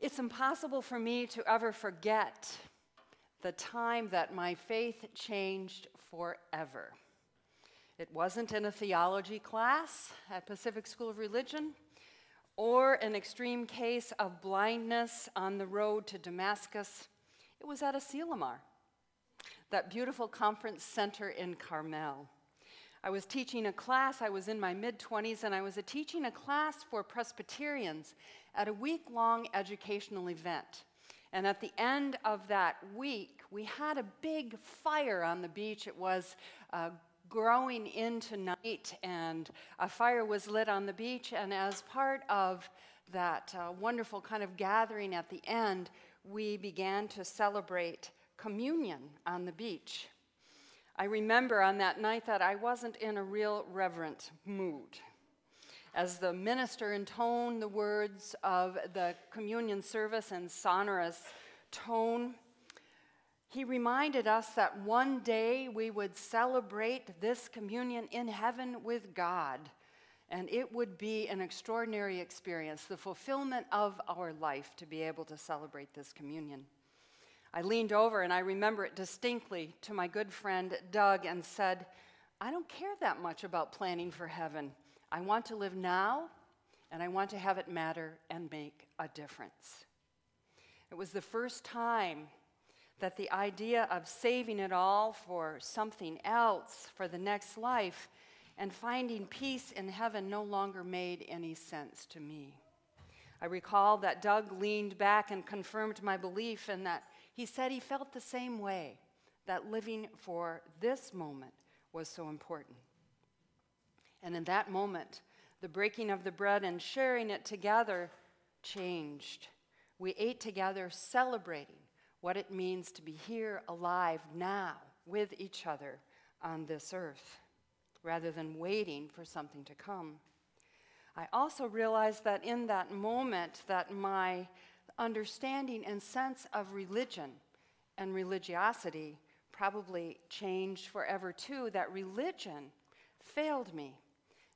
It's impossible for me to ever forget the time that my faith changed forever. It wasn't in a theology class at Pacific School of Religion or an extreme case of blindness on the road to Damascus. It was at a Asilomar, that beautiful conference center in Carmel. I was teaching a class, I was in my mid-20s, and I was teaching a class for Presbyterians at a week-long educational event. And at the end of that week, we had a big fire on the beach. It was growing into night, and a fire was lit on the beach, and as part of that wonderful kind of gathering at the end, we began to celebrate communion on the beach. I remember on that night that I wasn't in a real reverent mood. As the minister intoned the words of the communion service in sonorous tone, he reminded us that one day we would celebrate this communion in heaven with God, and it would be an extraordinary experience, the fulfillment of our life to be able to celebrate this communion. I leaned over, and I remember it distinctly, to my good friend Doug and said, I don't care that much about planning for heaven. I want to live now, and I want to have it matter and make a difference. It was the first time that the idea of saving it all for something else, for the next life, and finding peace in heaven no longer made any sense to me. I recall that Doug leaned back and confirmed my belief, and that he said he felt the same way, that living for this moment was so important. And in that moment, the breaking of the bread and sharing it together changed. We ate together, celebrating what it means to be here, alive, now, with each other on this earth, rather than waiting for something to come. I also realized that in that moment that my understanding and sense of religion and religiosity probably changed forever too, that religion failed me.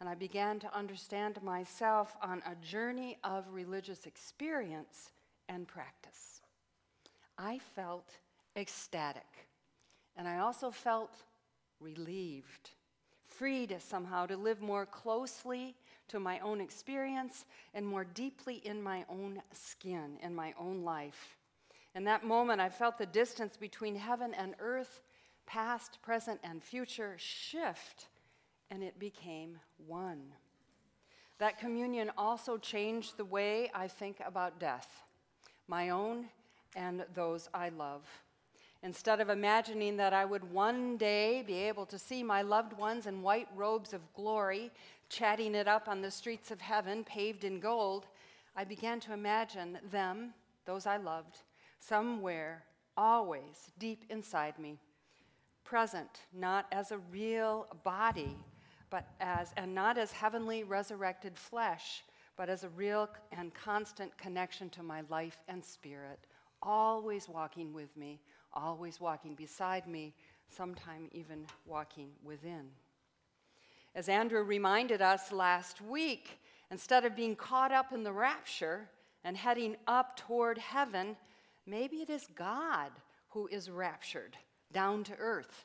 And I began to understand myself on a journey of religious experience and practice. I felt ecstatic, and I also felt relieved, freed somehow to live more closely to my own experience and more deeply in my own skin, in my own life. In that moment, I felt the distance between heaven and earth, past, present, and future, shift, and it became one. That communion also changed the way I think about death, my own and those I love. Instead of imagining that I would one day be able to see my loved ones in white robes of glory, chatting it up on the streets of heaven, paved in gold, I began to imagine them, those I loved, somewhere, always deep inside me, present, not as a real body, and not as heavenly resurrected flesh, but as a real and constant connection to my life and spirit, always walking with me, always walking beside me, sometime even walking within. As Andrew reminded us last week, instead of being caught up in the rapture and heading up toward heaven, maybe it is God who is raptured down to earth,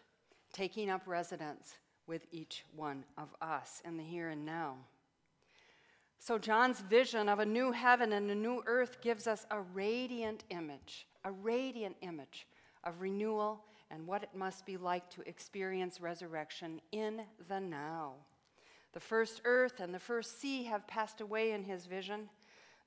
taking up residence with each one of us in the here and now. So John's vision of a new heaven and a new earth gives us a radiant image of renewal and what it must be like to experience resurrection in the now. The first earth and the first sea have passed away in his vision.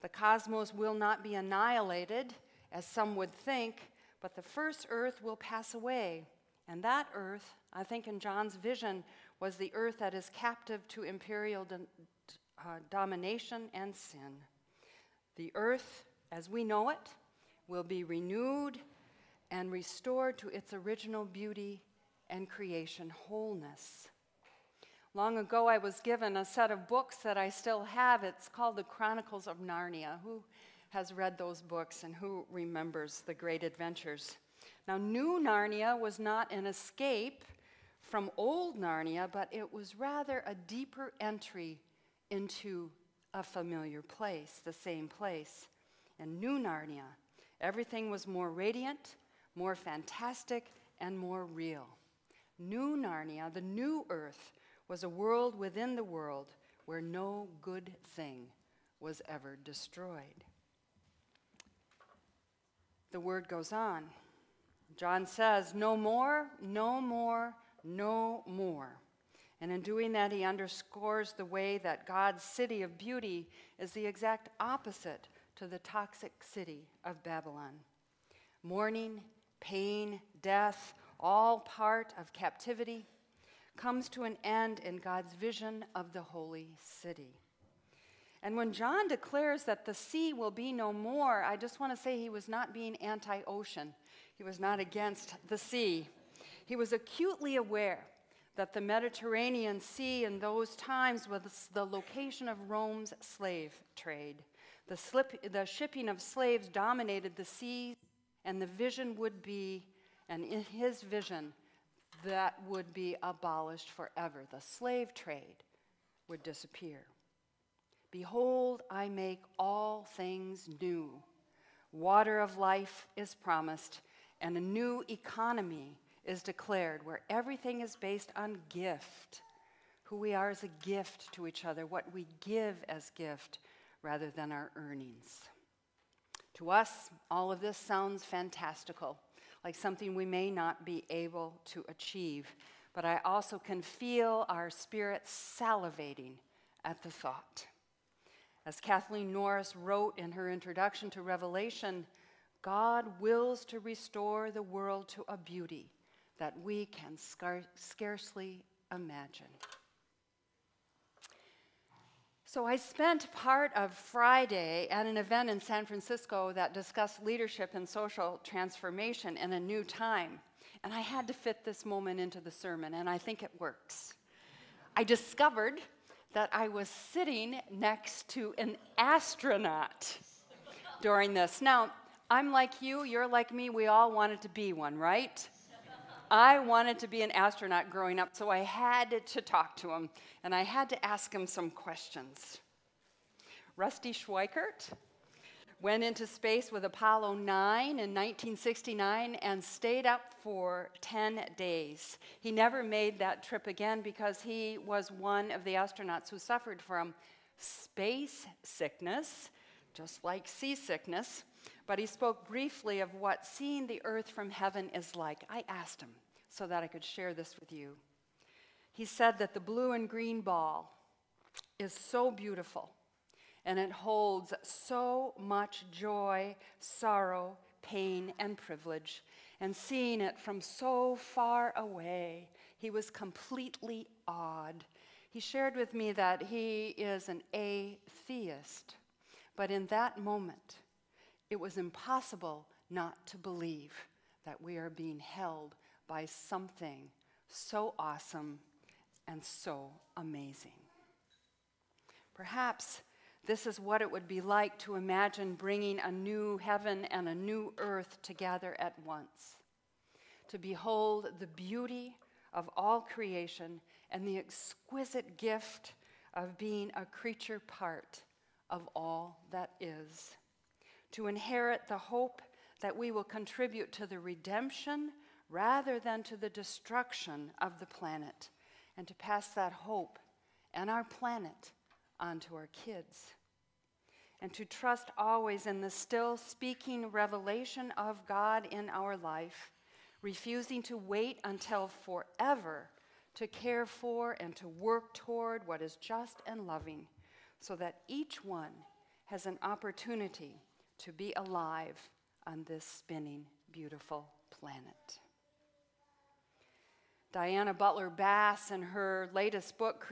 The cosmos will not be annihilated, as some would think, but the first earth will pass away. And that earth, I think in John's vision, was the earth that is captive to imperial domination and sin. The earth, as we know it, will be renewed and restored to its original beauty and creation wholeness. Long ago, I was given a set of books that I still have. It's called The Chronicles of Narnia. Who has read those books and who remembers the great adventures? Now, New Narnia was not an escape from old Narnia, but it was rather a deeper entry into a familiar place, the same place. In New Narnia, everything was more radiant, more fantastic, and more real. New Narnia, the new earth, was a world within the world where no good thing was ever destroyed. The word goes on. John says, no more, no more, no more. And in doing that, he underscores the way that God's city of beauty is the exact opposite to the toxic city of Babylon. Mourning, pain, death, all part of captivity, comes to an end in God's vision of the holy city. And when John declares that the sea will be no more, I just want to say he was not being anti-ocean. He was not against the sea. He was acutely aware that the Mediterranean Sea in those times was the location of Rome's slave trade. The shipping of slaves dominated the sea, and the vision would be, and in his vision, that would be abolished forever. The slave trade would disappear. Behold, I make all things new. Water of life is promised, and a new economy is declared where everything is based on gift. Who we are as a gift to each other, what we give as gift rather than our earnings. To us, all of this sounds fantastical, like something we may not be able to achieve, but I also can feel our spirits salivating at the thought. As Kathleen Norris wrote in her introduction to Revelation, God wills to restore the world to a beauty that we can scarcely imagine. So I spent part of Friday at an event in San Francisco that discussed leadership and social transformation in a new time. And I had to fit this moment into the sermon, and I think it works. I discovered that I was sitting next to an astronaut during this. Now, I'm like you, you're like me, we all wanted to be one, right? I wanted to be an astronaut growing up, so I had to talk to him, and I had to ask him some questions. Rusty Schweikert went into space with Apollo 9 in 1969 and stayed up for 10 days. He never made that trip again because he was one of the astronauts who suffered from space sickness, just like seasickness. But he spoke briefly of what seeing the earth from heaven is like. I asked him so that I could share this with you. He said that the blue and green ball is so beautiful, and it holds so much joy, sorrow, pain, and privilege. And seeing it from so far away, he was completely awed. He shared with me that he is an atheist, but in that moment, it was impossible not to believe that we are being held by something so awesome and so amazing. Perhaps this is what it would be like to imagine bringing a new heaven and a new earth together at once. To behold the beauty of all creation and the exquisite gift of being a creature part of all that is. To inherit the hope that we will contribute to the redemption rather than to the destruction of the planet, and to pass that hope and our planet on to our kids. And to trust always in the still speaking revelation of God in our life, refusing to wait until forever to care for and to work toward what is just and loving, so that each one has an opportunity to be alive on this spinning, beautiful planet. Diana Butler Bass, in her latest book,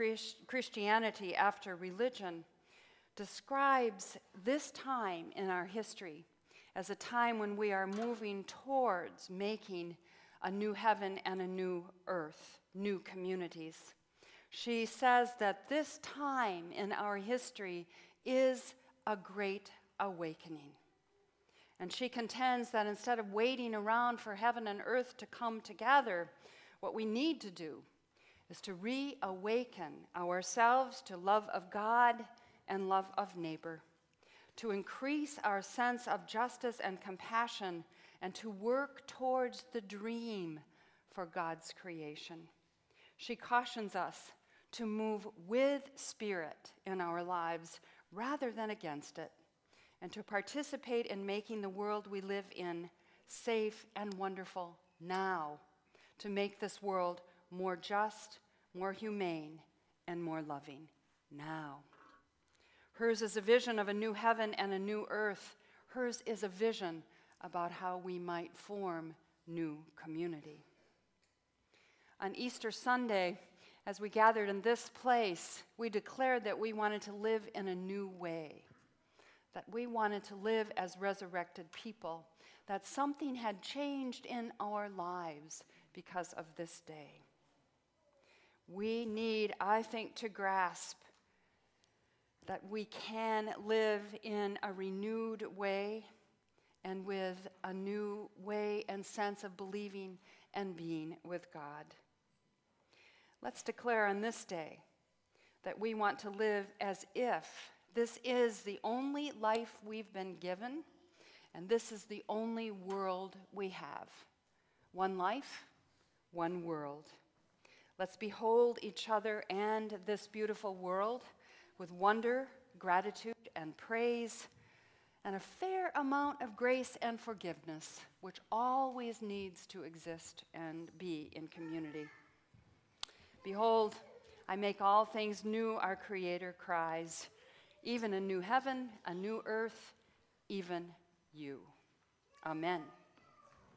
Christianity After Religion, describes this time in our history as a time when we are moving towards making a new heaven and a new earth, new communities. She says that this time in our history is a great awakening. And she contends that instead of waiting around for heaven and earth to come together, what we need to do is to reawaken ourselves to love of God and love of neighbor, to increase our sense of justice and compassion, and to work towards the dream for God's creation. She cautions us to move with spirit in our lives rather than against it, and to participate in making the world we live in safe and wonderful now, to make this world more just, more humane, and more loving now. Hers is a vision of a new heaven and a new earth. Hers is a vision about how we might form new community. On Easter Sunday, as we gathered in this place, we declared that we wanted to live in a new way, that we wanted to live as resurrected people, that something had changed in our lives because of this day. We need, I think, to grasp that we can live in a renewed way and with a new way and sense of believing and being with God. Let's declare on this day that we want to live as if this is the only life we've been given, and this is the only world we have. One life, one world. Let's behold each other and this beautiful world with wonder, gratitude, and praise, and a fair amount of grace and forgiveness, which always needs to exist and be in community. Behold, I make all things new, our Creator cries, even a new heaven, a new earth, even you. Amen.